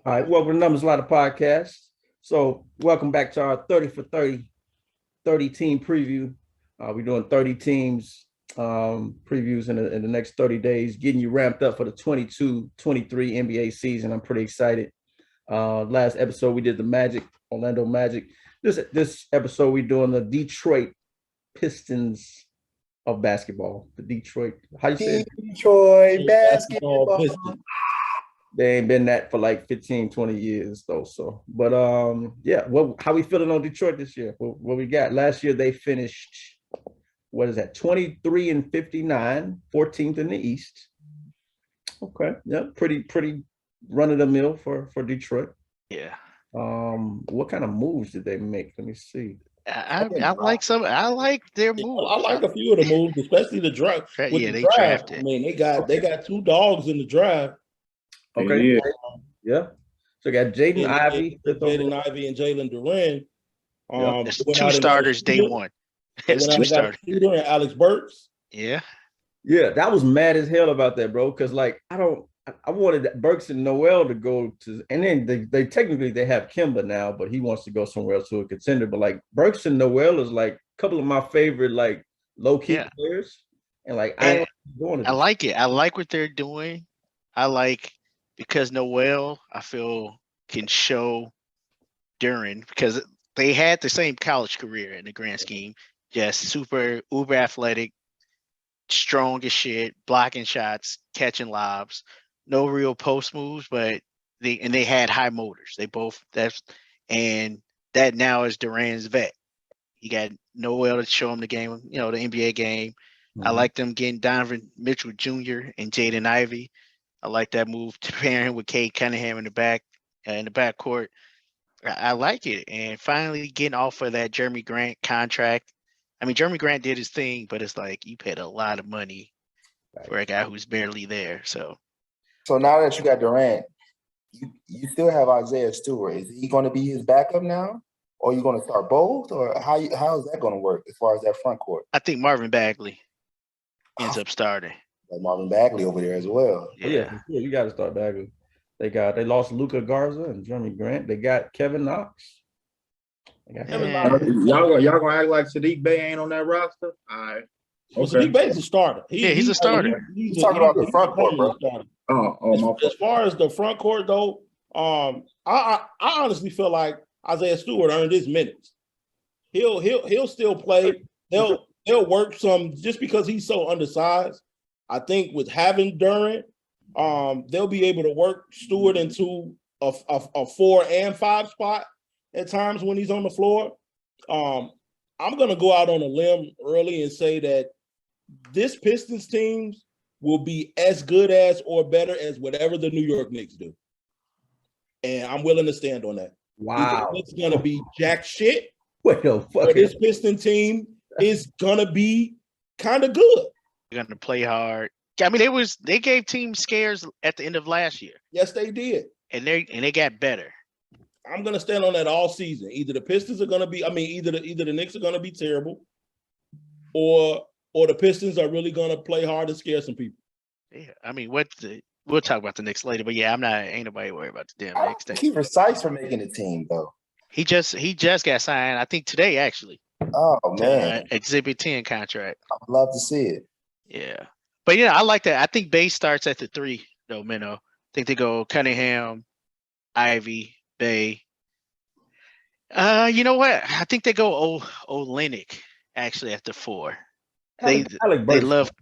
All right, welcome to Numbers a Lot of Podcasts. So, welcome back to our 30 for 30 team preview. We're doing 30 teams previews in the next 30 days, getting you ramped up for the 22-23 NBA season. I'm pretty excited. Last episode, we did the Magic, Orlando Magic. This episode, we're doing the Detroit Pistons of basketball. The Detroit, how you say it? Detroit basketball. They ain't been that for like 15, 20 years though. So, but yeah, how we feeling on Detroit this year? What we got? Last year they finished, what is that, 23-59, 14th in the East. Okay. Yeah, pretty run of the mill for Detroit. Yeah. What kind of moves did they make? Let me see. I like their moves. I like a few of the moves, especially the draft. Yeah, they drafted. I mean, they got two dogs in the draft. Okay. Yeah. So got Jaden Ivey. Jaden Ivey and Jalen Duren. That's two starters day one. It's two starters. Shooter and Alex Burks. Yeah. Yeah, that was mad as hell about that, bro. Because like I wanted Burks and Noel to go to, and then they technically they have Kimba now, but he wants to go somewhere else to a contender. But like Burks and Noel is like a couple of my favorite like low key players, and like I like it. I like what they're doing. I like because Noel I feel can show Duren because they had the same college career in the grand scheme, just super uber athletic, strong as shit, blocking shots, catching lobs. No real post moves, but they had high motors. They both and that now is Duran's vet. You got Noel to show him the game, the NBA game. Mm-hmm. I like them getting Donovan Mitchell Jr. and Jaden Ivey. I like that move to pair him with Cade Cunningham in the backcourt. I like it, and finally getting off of that Jeremy Grant contract. I mean, Jeremy Grant did his thing, but it's like you paid a lot of money for a guy who's barely there. So now that you got Durant, you still have Isaiah Stewart. Is he going to be his backup now, or are you going to start both, or how is that going to work as far as that front court? I think Marvin Bagley ends up starting. Like Marvin Bagley over there as well. Yeah, you got to start Bagley. They lost Luka Garza and Jeremy Grant. They got Kevin Knox. Y'all gonna act like Sadiq Bey ain't on that roster? All right. Well, Sadiq Bey's a starter. He's a starter. He's talking about the front court, bro. As far as the front court, though, I honestly feel like Isaiah Stewart earned his minutes. He'll still play. They'll work some just because he's so undersized. I think with having Durant, they'll be able to work Stewart into a 4 and 5 spot at times when he's on the floor. I'm gonna go out on a limb early and say that this Pistons teams will be as good as or better as whatever the New York Knicks do. And I'm willing to stand on that. Wow. It's going to be jack shit. What the fuck? This Piston team is going to be kind of good. They're going to play hard. I mean, they gave teams scares at the end of last year. Yes, they did. And they got better. I'm going to stand on that all season. Either the Pistons are going to be, either the Knicks are going to be terrible or the Pistons are really going to play hard and scare some people. Yeah, I mean, we'll talk about the Knicks later, but yeah, ain't nobody worried about the damn Knicks. Keep precise for making the team though. He just got signed, I think today actually. Oh man, Exhibit 10 contract. I'd love to see it. Yeah, but yeah, I like that. I think Bay starts at the 3 though, Minnow. I think they go Cunningham, Ivy, Bay. You know what? I think they go Olynyk actually at the 4. They love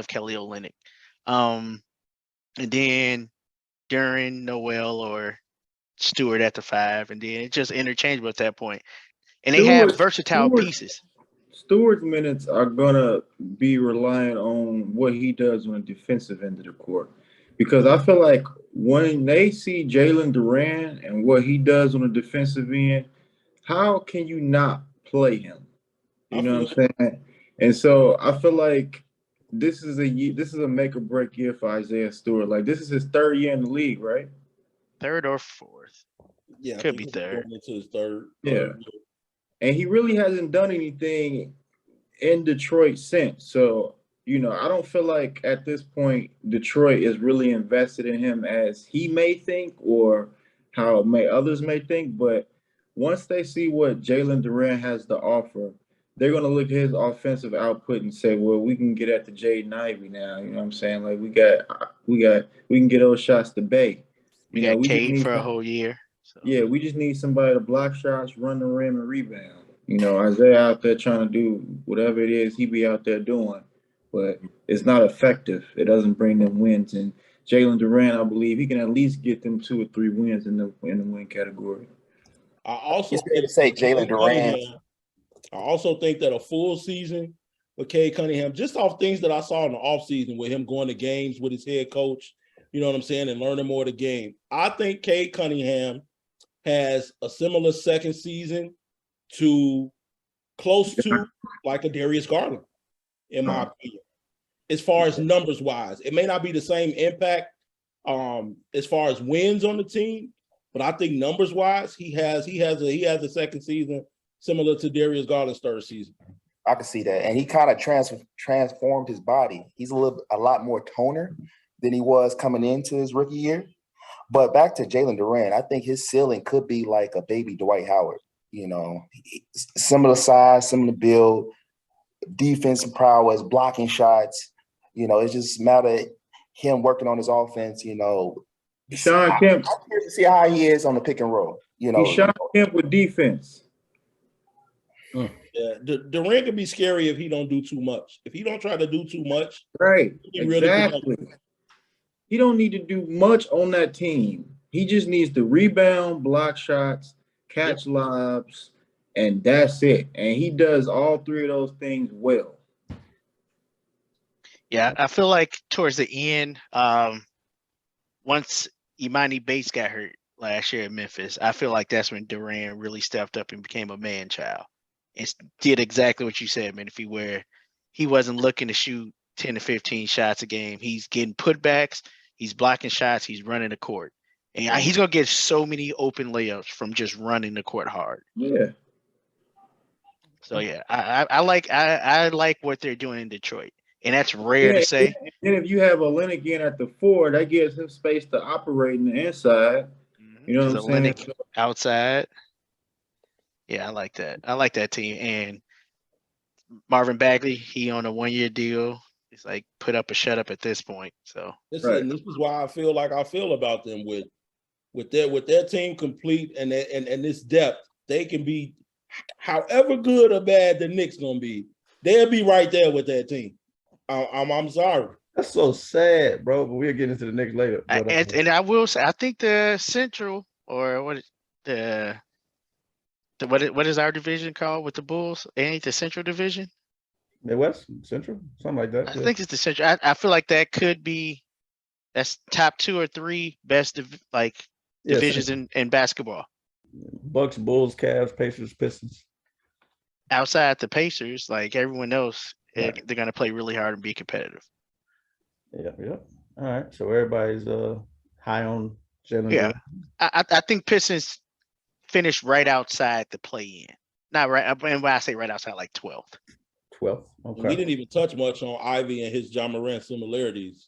Kelly Olynyk. And then Duren, Noel, or Stewart at the 5, and then it's just interchangeable at that point. And they have versatile pieces. Stewart's minutes are gonna be reliant on what he does on the defensive end of the court. Because I feel like when they see Jalen Duren and what he does on the defensive end, how can you not play him? You know what I'm saying? And so I feel like this is a make or break year for Isaiah Stewart. Like this is his 3rd year in the league, right? 3rd or 4th. Yeah, could be 3rd. Into his 3rd. Yeah, and he really hasn't done anything in Detroit since. So I don't feel like at this point Detroit is really invested in him as he may think or how others may think. But once they see what Jalen Durant has to offer, they're gonna look at his offensive output and say, "Well, we can get at the Jaden Ivey now." You know what I'm saying? Like we can get those shots to Bay. We You know, got we just Cade need for a whole year. So. yeah, we just need somebody to block shots, run the rim, and rebound. Isaiah out there trying to do whatever it is he be out there doing, but it's not effective. It doesn't bring them wins. And Jalen Durant, I believe he can at least get them 2 or 3 wins in the win category. I also It's fair to say Jalen Durant. I also think that a full season with Cade Cunningham, just off things that I saw in the offseason with him going to games with his head coach, you know what I'm saying, and learning more of the game. I think Cade Cunningham has a similar second season to close to like a Darius Garland, in my opinion, as far as numbers wise. It may not be the same impact as far as wins on the team, but I think numbers wise, he has a second season similar to Darius Garland's third season. I can see that, and he kind of transformed his body. He's a lot more toner than he was coming into his rookie year. But back to Jalen Durant, I think his ceiling could be like a baby Dwight Howard. Similar size, similar build, defensive prowess, blocking shots. It's just a matter of him working on his offense. Sean Kemp. I'm curious to see how he is on the pick and roll. He's Sean Kemp with defense. Yeah, Durant can be scary if he don't do too much. If he don't try to do too much, right? Exactly. Really he don't need to do much on that team. He just needs to rebound, block shots, catch lobs, and that's it. And he does all 3 of those things well. Yeah, I feel like towards the end, once Imani Bates got hurt last year at Memphis, I feel like that's when Durant really stepped up and became a man-child and did exactly what you said, man. He wasn't looking to shoot 10 to 15 shots a game. He's getting putbacks, he's blocking shots, he's running the court. And he's going to get so many open layups from just running the court hard. Yeah. So, yeah, I like what they're doing in Detroit. And that's rare to say. And if you have Olynyk in at the 4, that gives him space to operate in the inside. You know what I'm saying? Olynyk outside. Yeah, I like that. I like that team. And Marvin Bagley, he on a 1-year deal. He's like put up or shut up at this point. So this is why I feel like I feel about them with their team complete and this depth. They can be however good or bad the Knicks gonna be. They'll be right there with that team. I'm sorry. That's so sad, bro. But we'll get into the Knicks later. But, and I will say, I think the Central or what is our division called with the Bulls? Ain't the Central Division? Midwest, Central, something like that. I think it's the Central. I feel like that's top 2 or 3 best divisions in basketball. Bucks, Bulls, Cavs, Pacers, Pistons. Outside the Pacers, like everyone else, they're going to play really hard and be competitive. Yeah. All right. So everybody's high on Jalen. Yeah, I think Pistons finished right outside the play-in. Not right. And when I say right outside, like 12th. 12th. Okay. And he didn't even touch much on Ivy and his John Morant similarities.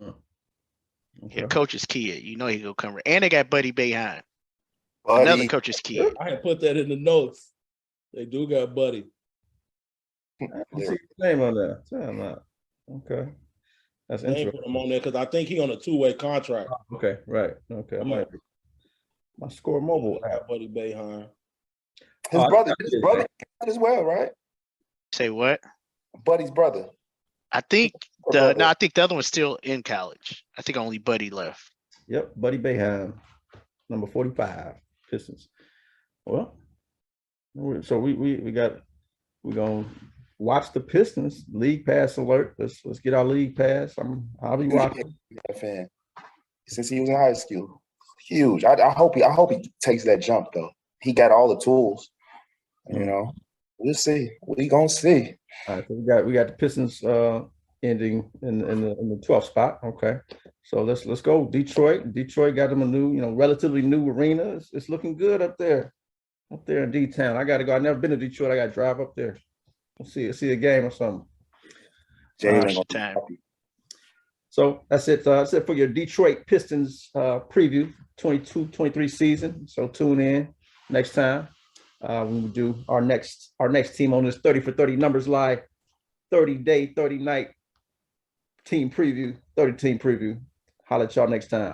Okay. Yeah, coach's kid. You know he gonna come. And they got Buddy Boeheim. Another coach's kid. I had put that in the notes. They do got Buddy. I see his name on there. Okay. That's interesting. Put him on there because I think he on a 2-way contract. Okay, right. Okay. My Score Mobile app. Buddy Boeheim. His brother as well, right? Say what? Buddy's brother. I think I think the other one's still in college. I think only Buddy left. Yep, Buddy Boeheim, number 45, Pistons. Well, so we're gonna watch the Pistons league pass alert. Let's get our league pass. I'll be watching. A fan since he was in high school. Huge. I hope he takes that jump though. He got all the tools. We'll see. We gonna see. All right, so we got the Pistons ending in the 12th spot. Okay, so let's go Detroit. Detroit got them a new, relatively new arena. It's looking good up there in D-Town. I got to go. I've never been to Detroit. I got to drive up there. See a game or something. Jalen Extra gonna be time. happy. So that's it. That's it for your Detroit Pistons preview 22-23 season. So tune in next time when we do our next team on this 30 for 30 Numbers Live 30-day, 30-night team preview, 30 team preview. Holla at y'all next time.